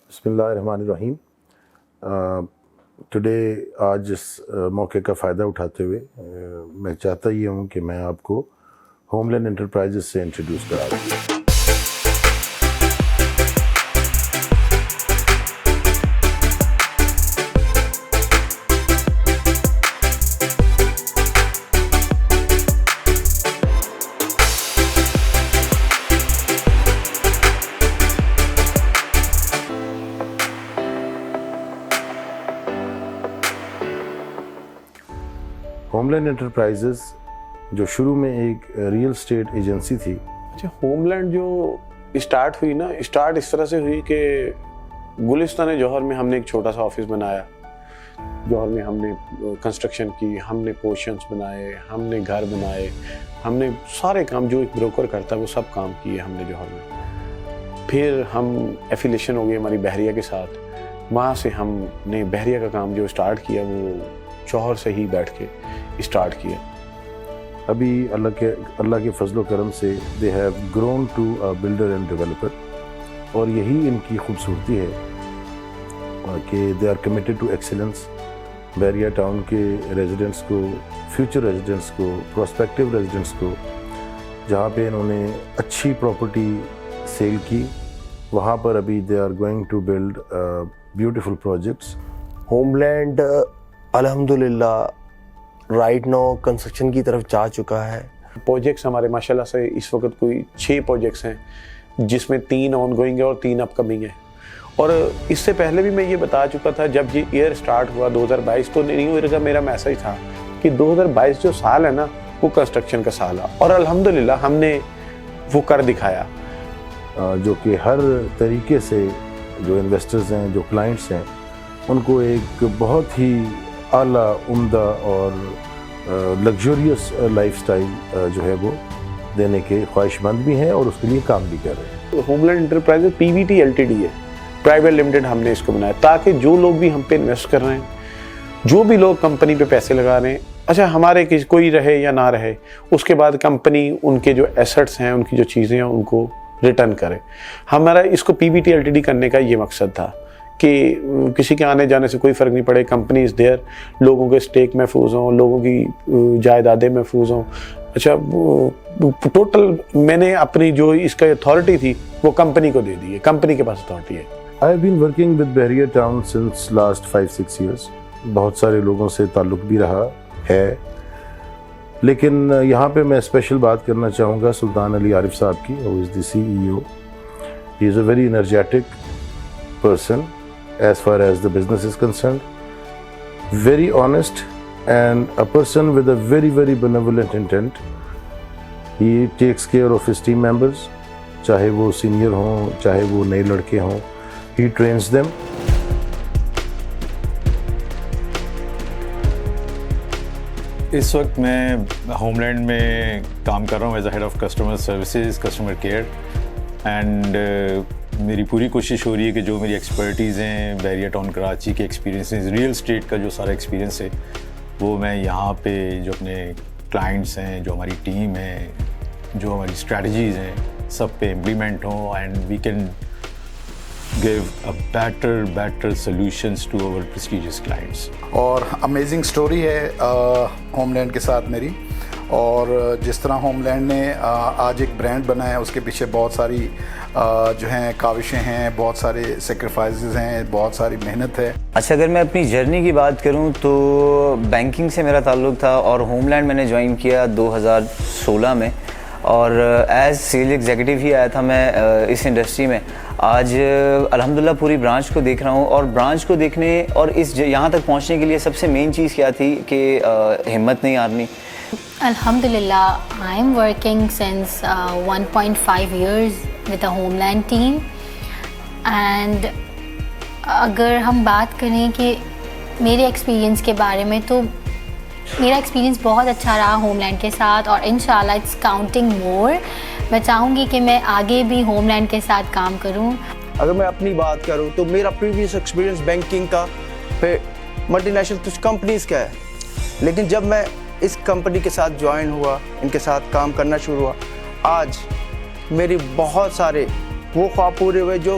بسم اللہ الرحمن الرحیم. ٹوڈے آج اس موقع کا فائدہ اٹھاتے ہوئے میں چاہتا یہ ہوں کہ میں آپ کو ہوم لینڈ انٹرپرائزز سے انٹروڈیوس کرا دوں. ہوم لینڈ انٹرپرائزز جو شروع میں ایک ریئل اسٹیٹ ایجنسی تھی. اچھا، ہوم لینڈ جو اسٹارٹ ہوئی نا، اسٹارٹ اس طرح سے ہوئی کہ گلستان جوہر میں ہم نے ایک چھوٹا سا آفس بنایا. جوہر میں ہم نے کنسٹرکشن کی، ہم نے پورشنز بنائے، ہم نے گھر بنائے، ہم نے سارے کام جو ایک بروکر کرتا ہے وہ سب کام کیے ہم نے جوہر میں. پھر ہم ایفیلیشن ہو گئی ہماری بحریہ کے ساتھ. وہاں سے ہم نے بحریہ کا کام جو اسٹارٹ کیا وہ جوہر سے ہی بیٹھ کے اسٹارٹ کیا. ابھی اللہ کے فضل و کرم سے they have grown to a builder and developer, اور یہی ان کی خوبصورتی ہے کہ they are committed to excellence. Bahria town کے ریزیڈنٹس کو، فیوچر ریزیڈنٹس کو، پراسپیکٹیو ریزیڈنٹس کو جہاں پہ انہوں نے اچھی پراپرٹی سیل کی، وہاں پر ابھی they are going to build beautiful projects. Home land الحمدللہ رائٹ نو کنسٹرکشن کی طرف جا چکا ہے. پروجیکٹس ہمارے ماشاءاللہ سے اس وقت کوئی 6 پروجیکٹس ہیں، جس میں 3 آن گوئنگ ہیں اور 3 اپ کمنگ ہیں. اور اس سے پہلے بھی میں یہ بتا چکا تھا جب یہ ایئر سٹارٹ ہوا 2022 تو نیو ایئر کا میرا میسج تھا کہ 2022 جو سال ہے نا وہ کنسٹرکشن کا سال ہے، اور الحمدللہ ہم نے وہ کر دکھایا. جو کہ ہر طریقے سے جو انویسٹرز ہیں، جو کلائنٹس ہیں، ان کو ایک بہت ہی اعلیٰ، عمدہ اور لگژریس لائف سٹائل جو ہے وہ دینے کے خواہش مند بھی ہیں اور اس کے لیے کام بھی کر رہے ہیں. Home land enterprise PVT LTD ہے، پرائیویٹ لمیٹڈ. ہم نے اس کو بنایا تاکہ جو لوگ بھی ہم پہ انویسٹ کر رہے ہیں، جو بھی لوگ کمپنی پہ پیسے لگا رہے ہیں، اچھا ہمارے کوئی رہے یا نہ رہے، اس کے بعد کمپنی ان کے جو ایسٹس ہیں، ان کی جو چیزیں ہیں، ان کو ریٹرن کرے. ہمارا اس کو PVT LTD کرنے کا یہ مقصد تھا کہ کسی کے آنے جانے سے کوئی فرق نہیں پڑے. کمپنی از دیئر، لوگوں کے اسٹیک محفوظ ہوں، لوگوں کی جائیدادیں محفوظ ہوں. اچھا، ٹوٹل میں نے اپنی جو اس کا اتھارٹی تھی وہ کمپنی کو دے دی ہے، کمپنی کے پاس اتھارٹی ہے. I have been working with بحریہ ٹاؤن since last 5-6 years. بہت سارے لوگوں سے تعلق بھی رہا ہے، لیکن یہاں پہ میں اسپیشل بات کرنا چاہوں گا سلطان علی عارف صاحب کی. who is the CEO. He is a very energetic person as far as the business is concerned, very honest and a person with a very very benevolent intent. He takes care of his team members, چاہے وہ senior ہوں، چاہے وہ نئے لڑکے ہوں. He trains them. اس وقت میں ہوم لینڈ میں کام کر رہا ہوں as a head of customer services, customer care. And میری پوری کوشش ہو رہی ہے کہ جو میری ایکسپرٹیز ہیں بحریہ ٹاؤن کراچی کے ایکسپیرینسز، ریئل اسٹیٹ کا جو سارا ایکسپیرینس ہے، وہ میں یہاں پہ جو اپنے کلائنٹس ہیں، جو ہماری ٹیم ہے، جو ہماری اسٹریٹجیز ہیں، سب پہ امپلیمنٹ ہوں. And we can give a better solutions to our prestigious clients. اور امیزنگ سٹوری ہے ہوم لینڈ کے ساتھ میری. اور جس طرح ہوم لینڈ نے آج ایک برانڈ بنا ہے، اس کے پیچھے بہت ساری جو ہیں کاوشیں ہیں، بہت سارے سیکریفائسز ہیں، بہت ساری محنت ہے. اچھا، اگر میں اپنی جرنی کی بات کروں تو بینکنگ سے میرا تعلق تھا، اور ہوم لینڈ میں نے جوائن کیا 2016 میں، اور ایز سیل ایگزیکٹو ہی آیا تھا میں اس انڈسٹری میں. آج الحمدللہ پوری برانچ کو دیکھ رہا ہوں، اور برانچ کو دیکھنے اور یہاں تک پہنچنے کے لیے سب سے مین چیز کیا تھی کہ ہمت نہیں ہارنی. Alhamdulillah, I am working since 1.5 years with a homeland team. And اگر ہم بات کریں کہ میرے ایکسپیرینس کے بارے میں، تو میرا ایکسپیرینس بہت اچھا رہا ہوم لینڈ کے ساتھ، اور انشاءاللہ اٹس کاؤنٹنگ مور. میں چاہوں گی کہ میں آگے بھی ہوم لینڈ کے ساتھ کام کروں. اگر میں اپنی بات کروں تو میرا پریویس ایکسپیرینس بینکنگ کا، پھر ملٹی نیشنل کچھ کمپنیز کا ہے. لیکن جب میں اس کمپنی کے ساتھ جوائن ہوا، ان کے ساتھ کام کرنا شروع ہوا، آج میری بہت سارے وہ خواب پورے ہوئے جو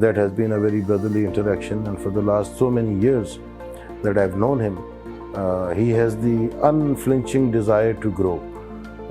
that has been a very brotherly interaction, and for the last so many years that I've known him, he has the unflinching desire to grow.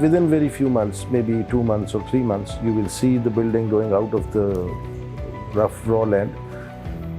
within very few months, maybe 2 months or 3 months, you will see the building going out of the rough raw land.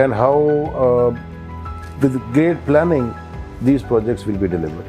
and how with great planning these projects will be delivered.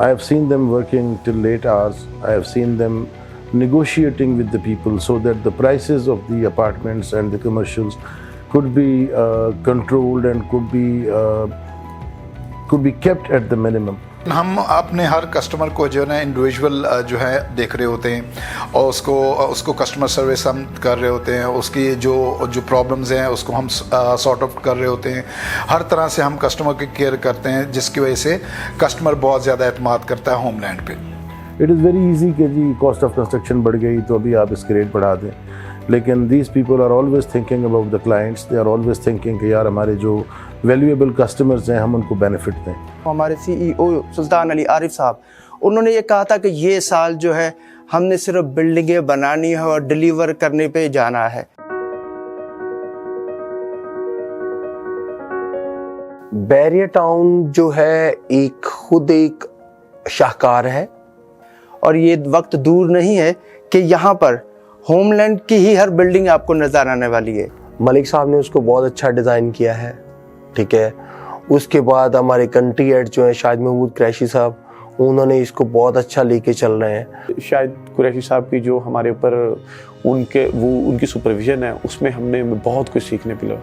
I have seen them working till late hours. I have seen them negotiating with the people so that the prices of the apartments and the commercials could be controlled and could be could be kept at the minimum. ہم اپنے ہر customer کو جو ہے نا individual جو ہے دیکھ رہے ہوتے ہیں اور اس کو کسٹمر سروس ہم کر رہے ہوتے ہیں, اس کی جو پرابلمز ہیں اس کو ہم سارٹ آؤٹ کر رہے ہوتے ہیں. ہر طرح سے ہم کسٹمر کی کیئر کرتے ہیں, جس کی وجہ سے کسٹمر بہت زیادہ اعتماد کرتا ہے ہوم لینڈ پہ. اٹ از ویری ایزی کہ جی کاسٹ آف کنسٹرکشن بڑھ گئی تو ابھی آپ اس کے ریٹ بڑھا دیں, لیکن these people are always thinking about the clients, they are always thinking کہ یار ہمارے جو ویلیویبل کسٹمرز ہیں ہم ان کو بینیفٹ دیں. ہمارے CEO سلطان علی عارف صاحب, انہوں نے یہ کہا تھا کہ یہ سال جو ہے ہم نے صرف بلڈنگیں بنانی ہے اور ڈیلیور کرنے پہ جانا ہے. بحریہ ٹاؤن جو ہے خود ایک شاہکار ہے, اور یہ وقت دور نہیں ہے کہ یہاں پر ہوم لینڈ کی ہی ہر بلڈنگ آپ کو نظر آنے والی ہے. ملک صاحب نے اس کو بہت اچھا ڈیزائن کیا ہے, ٹھیک ہے. اس کے بعد ہمارے کنٹری ایڈ جو ہیں شاہد محمود قریشی صاحب, انہوں نے اس کو بہت اچھا لے کے چل رہے ہیں. شاہد قریشی صاحب کی جو ہمارے اوپر ان کی سپرویژن ہے, اس میں ہم نے بہت کچھ سیکھنے ملا,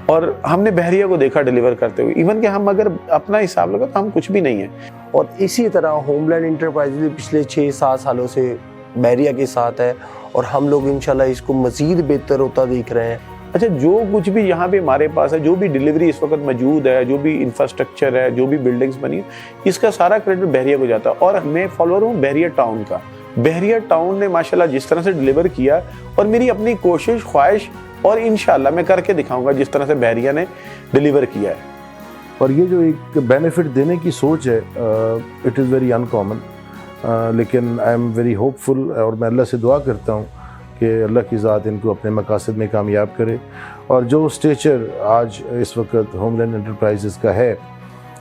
اور ہم نے بحریہ کو دیکھا ڈیلیور کرتے ہوئے. ایون کہ ہم اگر اپنا حساب لگا تو ہم کچھ بھی نہیں ہیں. اور اسی طرح ہوم لینڈ انٹرپرائز پچھلے 6-7 سالوں سے بحریہ کے ساتھ ہے, اور ہم لوگ انشاءاللہ اس کو مزید بہتر ہوتا دیکھ رہے ہیں. اچھا, جو کچھ بھی یہاں پہ ہمارے پاس ہے, جو بھی ڈیلیوری اس وقت موجود ہے, جو بھی انفراسٹرکچر ہے, جو بھی بلڈنگز بنی ہے, اس کا سارا کریڈٹ بحریہ کو جاتا ہے. اور میں فالوور ہوں بحریہ ٹاؤن کا. بحریہ ٹاؤن نے ماشاءاللہ جس طرح سے ڈیلیور کیا, اور میری اپنی کوشش خواہش, اور انشاءاللہ میں کر کے دکھاؤں گا جس طرح سے بحریہ نے ڈیلیور کیا ہے. اور یہ جو ایک بینیفٹ دینے کی سوچ ہے, it is very in common, لیکن آئی ایم ویری ہوپ فل, اور میں اللہ سے دعا کرتا ہوں کہ اللہ کی ذات ان کو اپنے مقاصد میں کامیاب کرے. اور جو اسٹیچر آج اس وقت ہوم لینڈ انٹرپرائزز کا ہے,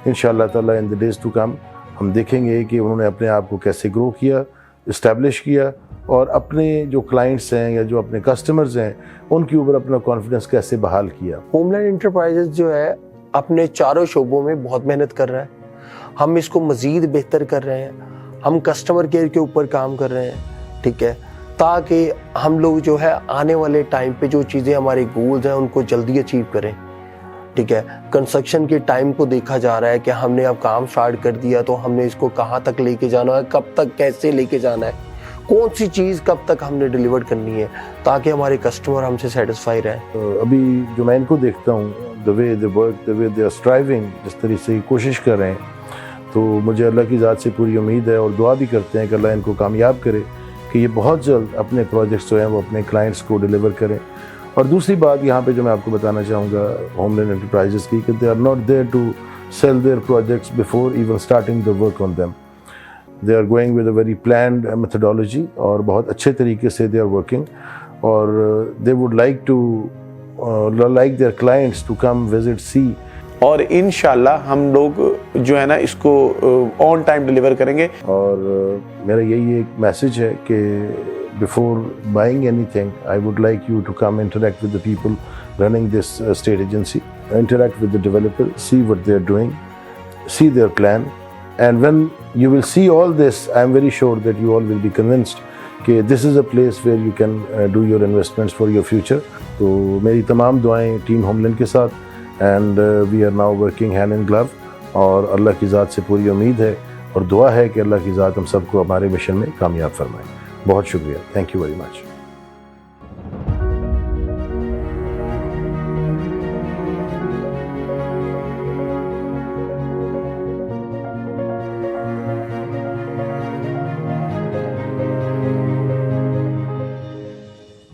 انشاءاللہ تعالیٰ ان دی ڈیز ٹو کم ہم دیکھیں گے کہ انہوں نے اپنے آپ کو کیسے گرو کیا, اسٹیبلش کیا, اور اپنے جو کلائنٹس ہیں یا جو اپنے کسٹمرز ہیں ان کے اوپر اپنا کانفیڈنس کیسے بحال کیا. ہوم لینڈ انٹرپرائزز جو ہے اپنے چاروں شعبوں میں بہت محنت کر رہا ہے. ہم اس کو مزید بہتر کر رہے ہیں, ہم کسٹمر کیئر کے اوپر کام کر رہے ہیں, ٹھیک ہے, تاکہ ہم لوگ جو ہے آنے والے ٹائم پہ جو چیزیں ہمارے گولز ہیں ان کو جلدی اچیو کریں, ٹھیک ہے. کنسٹرکشن کے ٹائم کو دیکھا جا رہا ہے کہ ہم نے اب کام سٹارٹ کر دیا تو ہم نے اس کو کہاں تک لے کے جانا ہے, کب تک کیسے لے کے جانا ہے, کون سی چیز کب تک ہم نے ڈیلیور کرنی ہے, تاکہ ہمارے کسٹمر ہم سے سیٹسفائی رہیں. ابھی جو میں ان کو دیکھتا ہوں, the way they work, the way they are striving, جس طرح سے کوشش کر رہے ہیں, تو مجھے اللہ کی ذات سے پوری امید ہے, اور دعا بھی کرتے ہیں کہ اللہ ان کو کامیاب کرے کہ یہ بہت جلد اپنے پروجیکٹس جو ہیں وہ اپنے کلائنٹس کو ڈیلیور کریں. اور دوسری بات یہاں پہ جو میں آپ کو بتانا چاہوں گا ہوم لینڈ انٹرپرائزز کی, کہ they are not there to sell their projects before even starting the work on them. They are going with a very planned methodology, اور بہت اچھے طریقے سے دے آر ورکنگ, اور they would like their clients to come visit see. اور انشاءاللہ ہم لوگ جو ہے نا اس کو آن ٹائم ڈیلیور کریں گے. اور میرا یہی ایک میسج ہے کہ before buying anything, I would like you to come interact with the people running this state agency, interact with the developer, see what they are doing, see their plan, and when you will see all this, I am very sure that you all will be convinced that this is a place where you can do your investments for your future. تو میری تمام دعائیں team home land کے ساتھ, and we are now working hand in glove, اور اللہ کی ذات سے پوری امید ہے اور دعا ہے کہ اللہ کی ذات ہم سب کو ہمارے مشن میں کامیاب فرمائے. بہت شکریہ, تھینک یو ویری مچ.